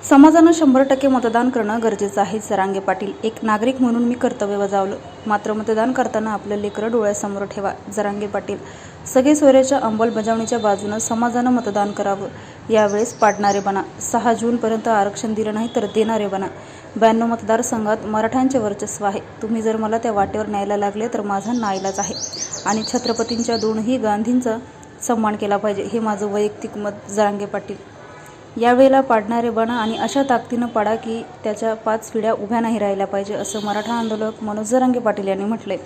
समाजानं 100% मतदान करणं गरजेचं आहे. जरांगे पाटील. एक नागरिक म्हणून मी कर्तव्य बजावलं, मात्र मतदान करताना आपलं लेकरं डोळ्यासमोर ठेवा. जरांगे पाटील. सगळे सोयऱ्याच्या अंमलबजावणीच्या बाजूनं समाजानं मतदान करावं. यावेळेस पाडणारे बना. 6 जूनपर्यंत आरक्षण दिलं नाही तर देणारे बना. 92 मतदारसंघात मराठ्यांचे वर्चस्व आहे. तुम्ही जर मला त्या वाटेवर न्यायला लागले तर माझा नाईलाज आहे आणि छत्रपतींच्या दोनही गांधींचा सन्मान केला पाहिजे, हे माझं वैयक्तिक मत. जरांगे पाटील. यावेळेला पाडणारे बना आणि अशा ताकदीनं पाडा की त्याच्या 5 पिढ्या उभ्या नाही राहिल्या पाहिजे, असं मराठा आंदोलक मनोज जरांगे पाटील यांनी म्हटलंय.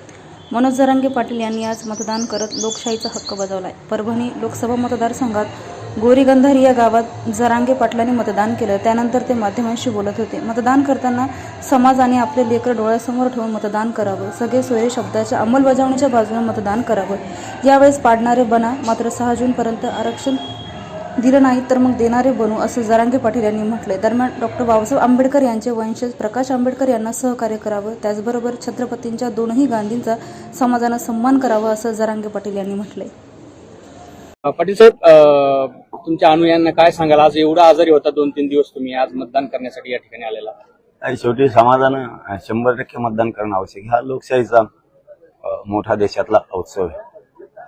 मनोज जरांगे पाटील यांनी आज मतदान करत लोकशाहीचा हक्क बजावलाय. परभणी लोकसभा मतदारसंघात गोरीगंधारी या गावात जरांगे पाटलांनी मतदान केलं. त्यानंतर ते माध्यमांशी बोलत होते. मतदान करताना समाज आणि आपले लेकरं डोळ्यासमोर ठेवून मतदान करावं. सगळे सोयरे शब्दाच्या अंमलबजावणीच्या बाजूने मतदान करावं. यावेळेस पाडणारे बना, मात्र 6 जूनपर्यंत आरक्षण दिलं नाही तर मग देणारे बनू, असं जरांगे पाटील यांनी म्हटलंय. दरम्यान डॉ. बाबासाहेब आंबेडकर यांचे वंशज प्रकाश आंबेडकर यांना सहकार्य करावं. त्याचबरोबर छत्रपतींच्या दोनही गांधींचा समाजानं सन्मान करावा, असं जरांगे पाटील यांनी म्हटलंय. पाटील साहेब, तुमच्या अनुयायांना काय सांगाल? आज एवढा आजारी होता 2-3 दिवस, तुम्ही आज मतदान करण्यासाठी या ठिकाणी आलेला. आणि शेवटी समाजानं 100% मतदान करणं आवश्यक. हा लोकशाहीचा मोठा देशातला उत्सव आहे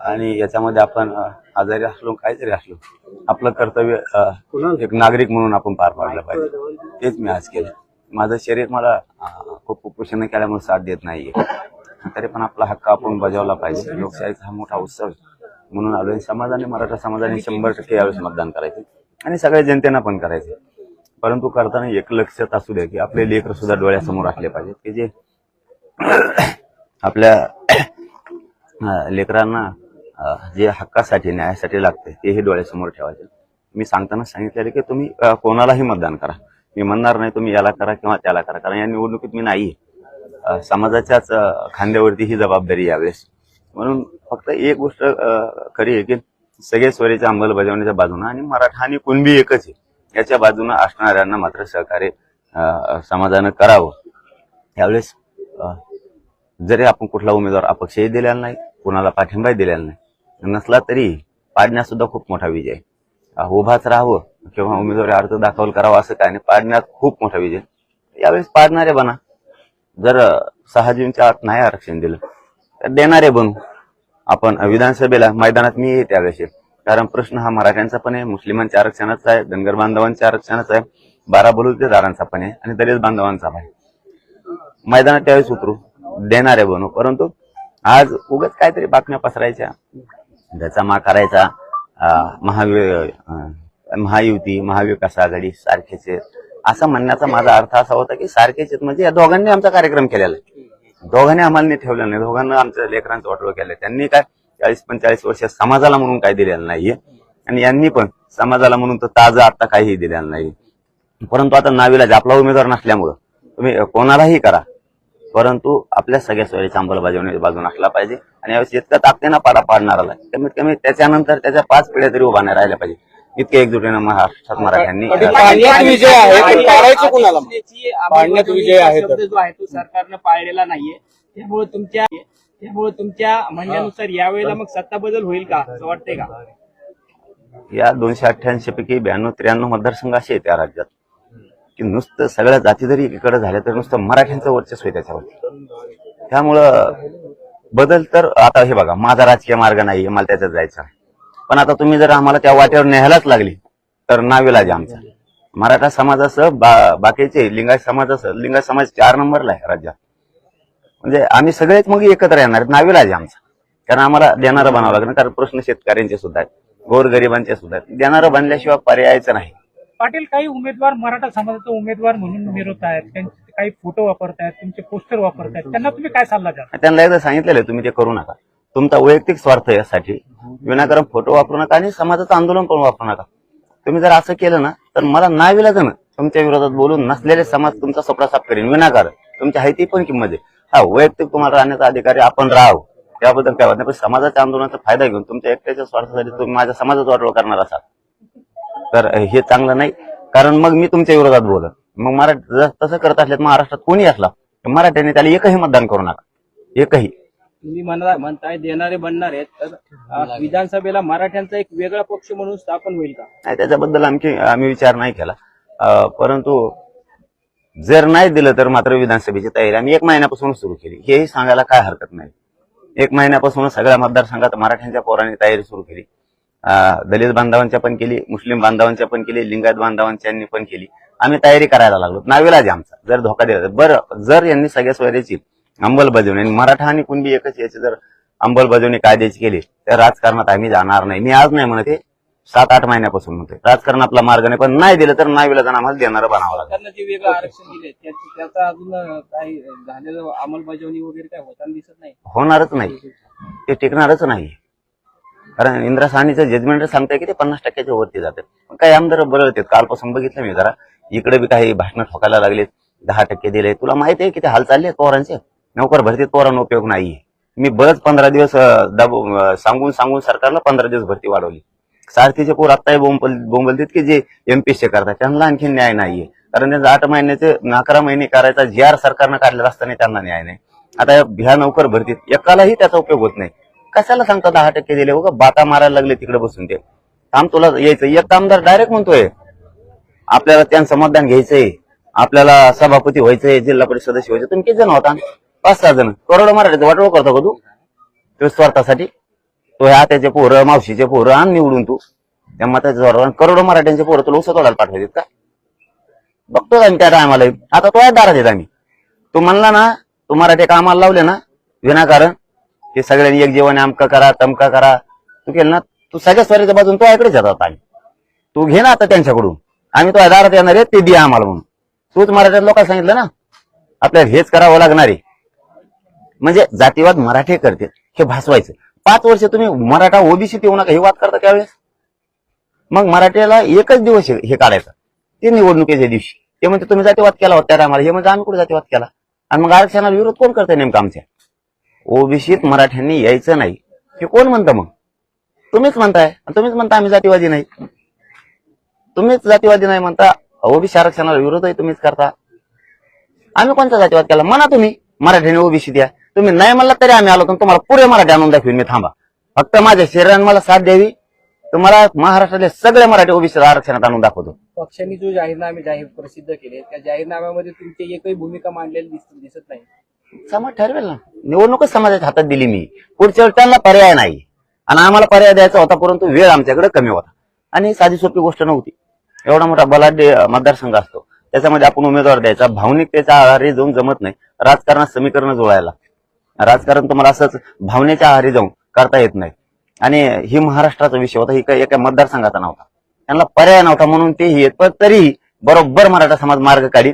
आणि याच्यामध्ये आपण आजारी असलो काही जरी असलो आपलं कर्तव्य एक नागरिक म्हणून आपण पार पाडलं पाहिजे. तेच मी आज केलं. माझं शरीर मला खूप कुपोषण केल्यामुळे साथ देत नाहीये, तरी पण आपला हक्क आपण बजावला पाहिजे. लोकशाहीचा हा मोठा उत्सव म्हणून आलोय. समाजाने, मराठा समाजाने 100% यावेळेस मतदान करायचे आणि सगळ्या जनतेनं पण करायचे. परंतु करताना एक लक्षात असू द्या की आपले लेकर सुद्धा डोळ्यासमोर असले पाहिजेत की जे आपल्या लेकरांना जे हक्कासाठी, न्यायासाठी लागते तेही डोळ्यासमोर ठेवायचे. मी सांगताना सांगितलेलं की तुम्ही कोणालाही मतदान करा. मी म्हणणार नाही तुम्ही याला करा किंवा त्याला करा, कारण या निवडणुकीत मी नाही. समाजाच्याच खांद्यावरती ही जबाबदारी यावेळेस. म्हणून फक्त एक गोष्ट खरी आहे की सगळे सोयऱ्याच्या अंमलबजावणीच्या बाजूने आणि मराठा आणि कुणबी एकच आहे याच्या बाजूने असणाऱ्यांना मात्र सहकार्य समाजानं करावं. यावेळेस जरी आपण कुठला उमेदवार अपक्षही दिलेला नाही, कुणाला पाठिंबाही दिलेला नाही नसला तरी पाडण्यात सुद्धा खूप मोठा विजय. उभाच राहावं किंवा उमेदवारी अर्ज दाखल करावा असं काय नाही, पाडण्यात खूप मोठा विजय. यावेळेस पाडणारे बना. जर 6 जूनच्या आत नाही आरक्षण दिलं तर देणारे बनू. आपण विधानसभेला मैदानात मी येते त्यावेळेस, कारण प्रश्न हा मराठ्यांचा पण आहे, मुस्लिमांच्या आरक्षणाचा आहे, धनगर बांधवांच्या आरक्षणाचा आहे, 12 बलुतेदारांचा पण आहे आणि दलित बांधवांचा पण आहे. मैदानात त्यावेळेस उतरू, देणारे बनू. परंतु आज उगाच काहीतरी बातम्या पसरायच्या, त्याचा मा करायचा, महायुती, महाविकास आघाडी सारखेच आहेत असं म्हणण्याचा माझा अर्थ असा होता की सारखेच आहेत म्हणजे या दोघांनी आमचा कार्यक्रम केलेला आहे. दोघांनी आम्हाला नाही ठेवलं नाही, दोघांना आमच्या लेकरांचं वाटोळं केलं. त्यांनी काय 40-45 वर्ष समाजाला म्हणून काही दिलेलं नाहीये आणि यांनी पण समाजाला म्हणून तर ताजं आता काहीही दिलेलं नाही. परंतु आता नाविलाज आपला उमेदवार नसल्यामुळं तुम्ही कोणालाही करा, परंतु आपल्या सगळ्या सोयीच्या अंमलबजावणी बाजून असला पाहिजे. आणि यावेळेस इतकं ताकदीनं पाडणाराला कमीत कमी त्याच्यानंतर त्याच्या 5 पिढ्या तरी उभा नाही राहिल्या पाहिजे. इतके एकजुटीनं महाराष्ट्रात मराठ्यांनी पाडण्यात विजय आहे, पाडायचं कुणाला? पाडण्यात विजय आहे जो आहे तो सरकारनं पाळलेला नाहीये. त्यामुळे तुमच्या म्हणण्यानुसार यावेळेला मग सत्ता बदल होईल का असं वाटतंय का? या 288 पैकी 92-93 मतदारसंघ असे आहेत या राज्यात की नुसतं सगळ्या जाती जरी एकीकडे झाल्या तर नुसतं मराठ्यांचं वर्चस्व आहे त्याच्यावरती. त्यामुळं बदल तर आता हे बघा, माझा राजकीय मार्ग नाही, मला त्याच्यात जायचं आहे. पण आता तुम्ही जर आम्हाला त्या वाटेवर न्यायलाच लागली तर नाविलाज आमचा. मराठा समाजासह बाकीचे लिंगायत समाज 4 नंबरला आहे राज्यात. म्हणजे आम्ही सगळेच मग एकत्र येणार, नाविलाज आमचा. कारण आम्हाला देणारं बनावं लागणार, कारण प्रश्न शेतकऱ्यांचे सुद्धा आहेत, गोरगरिबांचे सुद्धा आहेत. देणारं बनल्याशिवाय पर्यायचं नाही. पाटील, काही उमेदवार मराठा समाजाचा उमेदवार म्हणून मिरवत आहेत, त्यांचे काही फोटो वापरतायत, तुमचे पोस्टर वापरतायत, त्यांना तुम्ही काय सल्ला द्याल? त्यांना एकदा सांगितलेलं आहे तुम्ही ते करू नका. तुमचा वैयक्तिक स्वार्थ यासाठी विनाकारण फोटो वापरू नका आणि समाजाचं आंदोलन पण वापरू नका. तुम्ही जर असं केलं ना तर मला नाविलाजानं तुमच्या विरोधात बोलून नसलेले समाज तुमचा सपडा साफ करेन विनाकारण. तुमच्या हायती पण किंमत आहे. हा, वैयक्तिक तुम्हाला राहण्याचा अधिकारी आपण राहावं, त्याबद्दल काय वाटत नाही. पण समाजाच्या आंदोलनाचा फायदा घेऊन तुमच्या एकट्याच्या स्वार्थासाठी तुम्ही माझ्या समाजाचा वाटोळ करणार असाल तर हे चांगलं नाही. कारण मग मी तुमच्या विरोधात बोलत. मग तसं करत असल्यात महाराष्ट्रात कोणी असला मराठ्यांनी त्याला एकही मतदान करू नका, एकही. तुम्ही म्हणताय देणारे बनणार आहेत, तर विधानसभेला मराठ्यांचा एक वेगळा पक्ष म्हणून स्थापन होईल का? नाही, त्याच्याबद्दल आम्ही विचार नाही केला. परंतु जर नाही दिलं तर मात्र विधानसभेची तयारी आम्ही 1 महिन्यापासून सुरू केली, हेही सांगायला काय हरकत नाही. 1 महिन्यापासून सगळ्या मतदारसंघात मराठ्यांच्या पोरांनी तयारी सुरू केली. दलित बांधवांच्या पण केली, मुस्लिम बांधवांच्या पण केली, लिंगायत बांधवांच्यांनी पण केली. आम्ही तयारी करायला लागलो. नाविलाज आमचा जर धोका दिला बरं, जर यांनी सगळ्या सोयऱ्याची अंमलबजावणी आणि मराठा आणि कुणबी एकच याची जर अंमलबजावणी कायद्याची केली तर राजकारणात आम्ही जाणार नाही. मी आज नाही म्हणते, 7-8 महिन्यापासून म्हणतोय राजकारण आपला मार्ग नाही, पण नाही दिलं तर नाविलाज आम्हाला देणारं बनावं लागेल. सरकारनं जे वेगळं आरक्षण दिले त्याचा अजून काही झालेलं अंमलबजावणी वगैरे काय होताना दिसत नाही. होणारच नाही, ते टिकणारच नाही. कारण इंदिरा साहनीचं जजमेंट सांगताय की ते 50% वरती जातात. काही आमदार बरळतात. कालपासून बघितलं मी जरा, इकडे बी काही भाषणं ठोकायला लागले, 10% दिले. तुला माहिती आहे किती हाल चालले पोरांचे? नोकर भरतीत पोरांना उपयोग नाहीये. मी बरंच 15 दिवस सांगून सरकारला 15 दिवस भरती वाढवली. सारथीचे पोर आत्ताही बोंबलतात की जे एमपीएससी करतात त्यांना आणखी न्याय नाहीये. कारण त्यांचं 8 महिन्याचे 11 महिने करायचा GR सरकारनं काढलेला असताना त्यांना न्याय नाही. आता ह्या नोकर भरतीत एकालाही त्याचा उपयोग होत नाही. कशाला सांगता 10% दिले? उगा बाता मारायला लागले तिकडे बसून. ते काम तुला यायचं. एक आमदार डायरेक्ट म्हणतोय आपल्याला त्यांचं मतदान घ्यायचंय, आपल्याला सभापती व्हायचंय, जिल्हा परिषद सदस्य व्हायचं. तुम्ही किती जण होता? 5-6 जण. करोड मराठीचं वाटोळ करतो का तू? तो स्वार्थासाठी तो ह्या त्याचे पोरं, मावशीचे पोरं आण निवडून तू त्या मताच्या जोरावर. करोडो मराठ्यांचे पोरं तुला उसत वाढायला पाठवायचे का? बघतो आम्ही त्या टायमाला. आता तो दारात येत आम्ही. तू म्हणला ना तू मराठी कामाला लावले ना विनाकारण, ते सगळ्यांनी एक जीवन अमका करा तमका करा, तू केलं ना, तू सगळ्या स्वराच्या बाजून तो ऐकडेच येतात. आम्ही तू घे ना आता त्यांच्याकडून, आम्ही तो दारात येणार आहे ते दे आम्हाला म्हणून. तूच मराठ्यात लोकांना सांगितलं ना आपल्याला हेच करावं लागणार आहे. म्हणजे जातीवाद मराठी करते हे भासवायचं. 5 वर्ष तुम्ही मराठा ओबीसी येऊ नका हे वाद करता त्यावेळेस. मग मराठ्याला एकच दिवस हे काढायचा, ते निवडणुकीच्या दिवशी. ते म्हणजे तुम्ही जातीवाद केला होता त्या आम्हाला, हे म्हणजे आम्ही कुठे जातीवाद केला? आणि मग आरक्षणाला विरोध कोण करतंय नेमका आमच्या? ओबीसीत मराठ्यांनी यायचं नाही हे कोण म्हणतं? मग तुम्हीच म्हणताय. तुम्हीच म्हणता आम्ही जातीवादी नाही. तुम्हीच जातीवादी नाही म्हणता. ओबीसी आरक्षणाला विरोध आहे तुम्हीच करता. आम्ही कोणता जातीवाद केला? म्हणा तुम्ही मराठ्याने ओबीसी द्या. तुम्ही नाही म्हणला तरी आम्ही आलो तर तुम्हाला पुरे मराठी आणून दाखवीन मी. थांबा फक्त माझ्या शरीराने मला साथ द्यावी. तुम्हाला महाराष्ट्रातले सगळे मराठी ओबीसी आरक्षणात आणून दाखवतो. पक्षांनी जो जाहीरनामे प्रसिद्ध केले त्या जाहीरनाम्यामध्ये तुमची एकही भूमिका मांडलेली दिसत नाही. समाज ठरवेल ना. निवडणूकच समाजाच्या हातात दिली मी. पुढच्या वेळी त्यांना पर्याय नाही आणि आम्हाला पर्याय द्यायचा होता, परंतु वेळ आमच्याकडे कमी होता आणि साधी सोपी गोष्ट नव्हती. एवढा मोठा बलाढ्य मतदारसंघ असतो, त्याच्यामध्ये आपण उमेदवार द्यायचा. भावनिकतेच्या आहारी जाऊन जमत नाही. राजकारणात समीकरण जुळायला. राजकारण तुम्हाला असंच भावनेच्या आहारी जाऊन करता येत नाही. आणि ही महाराष्ट्राचा विषय होता, ही एका मतदारसंघाचा नव्हता. त्यांना पर्याय नव्हता म्हणून तेही येत. पण तरीही बरोबर मराठा समाज मार्ग काढीत,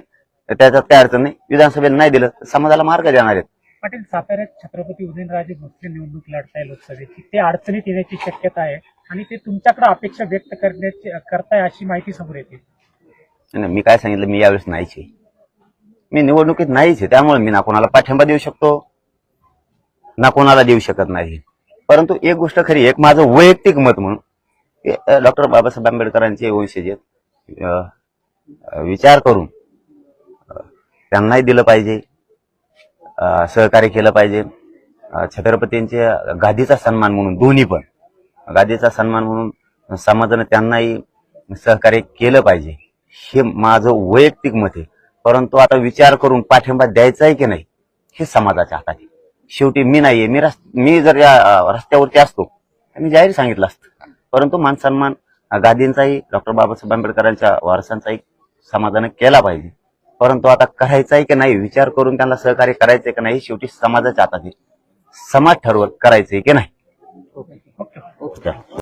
त्याच्यात काय अडचण नाही. विधानसभेला नाही दिलं समाजाला मार्ग देणार आहेत. पाटील, साताऱ्यात छत्रपती उदयनराजे भोसले निवडणूक लढताय लोकसभेची, ते अडचणीत येण्याची शक्यता आहे आणि ते तुमच्याकडे अपेक्षा व्यक्त करताय अशी माहिती समोर येते. मी काय सांगितलं, मी यावेळेस नाहीच आहे. मी निवडणुकीत नाहीच आहे. त्यामुळे मी ना कोणाला पाठिंबा देऊ शकतो ना कोणाला देऊ शकत नाही. परंतु एक गोष्ट खरी, एक माझं वैयक्तिक मत म्हणून डॉक्टर बाबासाहेब आंबेडकरांचे वंशज विचार करून त्यांनाही दिलं पाहिजे, सहकार्य केलं पाहिजे. छत्रपतींच्या गादीचा सन्मान म्हणून, दोन्ही पण गादीचा सन्मान म्हणून समाजाने त्यांनाही सहकार्य केलं पाहिजे. हे माझं वैयक्तिक मत आहे. परंतु आता विचार करून पाठिंबा द्यायचा आहे की नाही हे समाजाच्या हातात आहे. शेवटी मी नाहीये. मी जर या रस्त्यावरती असतो तर मी जाहीर सांगितलं असतं. परंतु मान सन्मान गादींचाही, डॉक्टर बाबासाहेब आंबेडकरांच्या वारसांचाही समाजाने केला पाहिजे. परंतु आता करायचं आहे की नाही, विचार करून त्यांना सहकार्य करायचंय की नाही शेवटी समाजाच्या हातात आहे. समाज ठरवत करायचंय की नाही.